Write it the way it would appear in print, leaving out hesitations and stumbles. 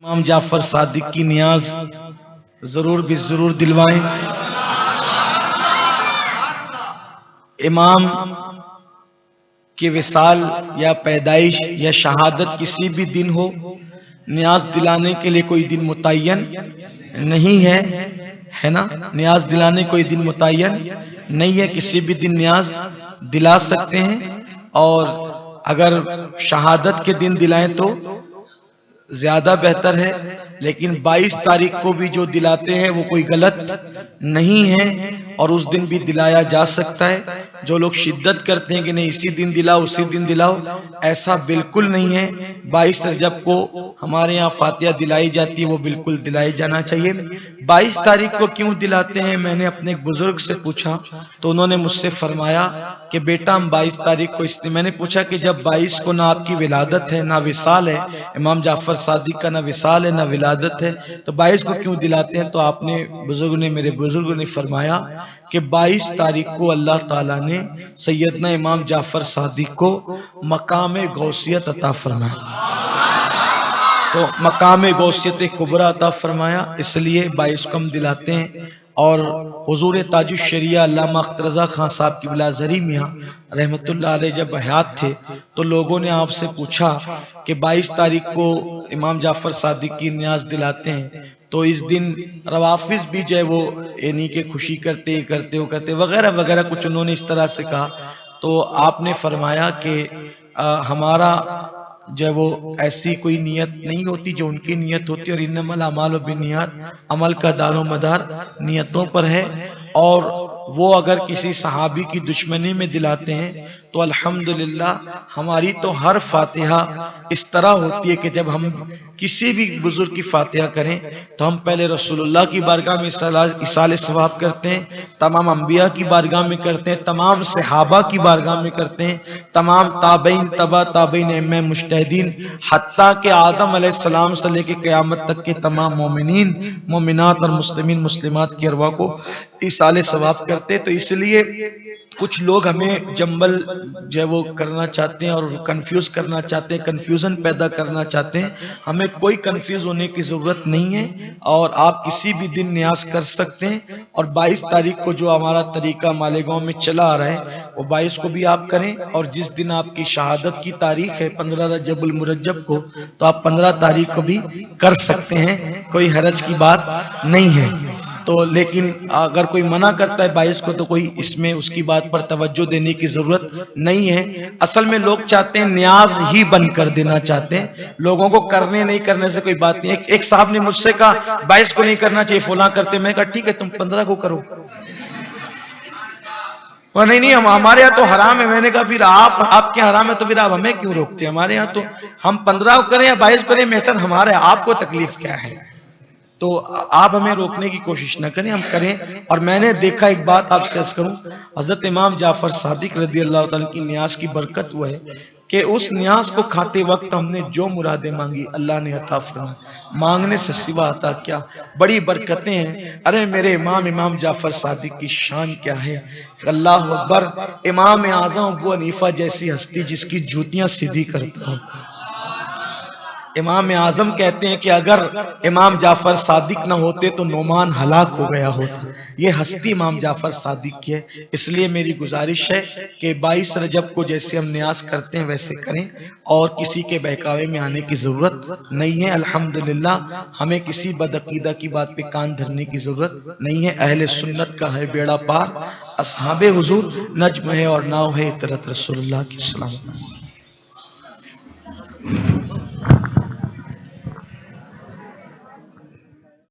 امام جعفر صادق کی نیاز ضرور بھی ضرور دلوائیں۔ امام کی وصال یا پیدائش یا شہادت کسی بھی دن ہو، نیاز دلانے کے لیے کوئی دن متعین نہیں ہے نا، نیاز دلانے کوئی دن متعین نہیں ہے، کسی بھی دن نیاز دلا سکتے ہیں، اور اگر شہادت کے دن دلائیں تو زیادہ بہتر ہے، لیکن 22 تاریخ کو بھی جو دلاتے ہیں وہ کوئی غلط نہیں ہے، اور اس دن بھی دلایا جا سکتا ہے۔ جو لوگ شدت کرتے ہیں کہ نہیں اسی دن دلاؤ اسی دن دلاؤ، ایسا بالکل نہیں ہے۔ 22 رجب کو ہمارے یہاں فاتحہ دلائی جاتی ہے، وہ بالکل دلائی جانا چاہیے۔ 22 تاریخ کو کیوں دلاتے ہیں، میں نے اپنے ایک بزرگ سے پوچھا تو انہوں نے مجھ سے فرمایا کہ بیٹا ہم 22 تاریخ کو میں نے پوچھا کہ جب 22 کو نہ آپ کی ولادت ہے نہ وصال ہے، امام جعفر صادق کا نہ وصال ہے نہ ولادت ہے، تو 22 کو کیوں دلاتے ہیں؟ تو آپ نے میرے بزرگوں نے فرمایا کہ 22 تاریخ کو اللہ تعالیٰ نے سیدنا امام جعفر صادق کو مقام غوثیت عطا فرمایا، تو مقام غوثیت کبریٰ عطا فرمایا، اس لیے 22 کو ہم دلاتے ہیں۔ اور حضور تاج الشریعہ علامہ اختر رضا خان صاحب کی بلا زری میاں رحمت اللہ علیہ جب حیات تھے تو لوگوں نے آپ سے پوچھا کہ 22 تاریخ کو امام جعفر صادق کی نیاز دلاتے ہیں تو اس دن روافظ بھی جو ہے وہ یعنی کہ خوشی کرتے وغیرہ وغیرہ کچھ انہوں نے اس طرح سے کہا، تو آپ نے فرمایا کہ ہمارا جو وہ ایسی کوئی نیت نہیں ہوتی جو ان کی نیت ہوتی، اور انما الاعمال بالنیات، عمل کا دار و مدار نیتوں پر ہے، اور وہ اگر کسی صحابی کی دشمنی میں دلاتے ہیں تو الحمدللہ ہماری تو ہر فاتحہ اس طرح ہوتی ہے کہ جب ہم کسی بھی بزرگ کی فاتحہ کریں تو ہم پہلے رسول اللہ کی بارگاہ میں ایصال ثواب کرتے ہیں، تمام انبیاء کی بارگاہ میں کرتے ہیں، تمام صحابہ کی بارگاہ میں کرتے ہیں، تمام تابعین تبع تابعین ائمہ مجتہدین، حتیٰ کہ آدم علیہ السلام سے لے کے قیامت تک کے تمام مومنین مومنات اور مسلمین مسلمات کی ارواح کو ایصال ثواب کرتے۔ تو اس لیے کچھ لوگ ہمیں جنبل جو ہے وہ کرنا چاہتے ہیں اور کنفیوز کرنا چاہتے ہیں، کنفیوژن پیدا کرنا چاہتے ہیں، ہمیں کوئی کنفیوز ہونے کی ضرورت نہیں ہے، اور آپ کسی بھی دن نیاز کر سکتے ہیں۔ اور 22 تاریخ کو جو ہمارا طریقہ مالیگاؤں میں چلا آ رہا ہے وہ 22 کو بھی آپ کریں، اور جس دن آپ کی شہادت کی تاریخ ہے 15 رجب المرجب کو تو آپ 15 تاریخ کو بھی کر سکتے ہیں، کوئی حرج کی بات نہیں ہے۔ تو لیکن اگر کوئی منع کرتا ہے 22 کو تو کوئی اس میں اس کی بات پر توجہ دینے کی ضرورت نہیں ہے۔ اصل میں لوگ چاہتے ہیں نیاز ہی بند کر دینا چاہتے ہیں، لوگوں کو کرنے نہیں کرنے سے کوئی بات نہیں ہے۔ ایک صاحب نے مجھ سے کہا 22 کو نہیں کرنا چاہیے فلاں کرتے، میں کہا ٹھیک ہے تم 15 کو کرو، نہیں ہمارے یہاں تو حرام ہے۔ میں نے کہا پھر آپ کے حرام ہے تو پھر آپ ہمیں کیوں روکتے ہیں؟ ہمارے یہاں تو ہم 15 کو کریں یا 22 کریں میٹر ہمارا ہے، آپ کو تکلیف کیا ہے؟ تو آپ ہمیں روکنے کی کوشش نہ کریں، ہم کریں۔ اور میں نے دیکھا ایک بات آپ سے عرض کروں، حضرت امام جعفر صادق رضی اللہ تعالیٰ کی نیاز کی برکت وہ ہے کہ اس نیاز کو کھاتے وقت ہم نے جو مرادیں مانگی اللہ نے عطا فرمائی، مانگنے سے سوا عطا کیا، بڑی برکتیں ہیں۔ ارے میرے امام جعفر صادق کی شان کیا ہے، اللہ اکبر، امام اعظم ابو حنیفہ جیسی ہستی جس کی جوتیاں سیدھی کرتا ہوں۔ امام اعظم کہتے ہیں کہ اگر امام جعفر صادق نہ ہوتے تو نعمان ہلاک ہو گیا ہوتا، یہ ہستی امام جعفر صادق کی ہے۔ اس لیے میری گزارش ہے کہ 22 رجب کو جیسے ہم نیاز کرتے ہیں ویسے کریں، اور کسی کے بہکاوے میں آنے کی ضرورت نہیں ہے۔ الحمدللہ ہمیں کسی بدعقیدہ کی بات پہ کان دھرنے کی ضرورت نہیں ہے، اہل سنت کا ہے بیڑا پار، اصحاب حضور نجم ہے اور ناؤ ہے اطرت رسول اللہ کی سلام۔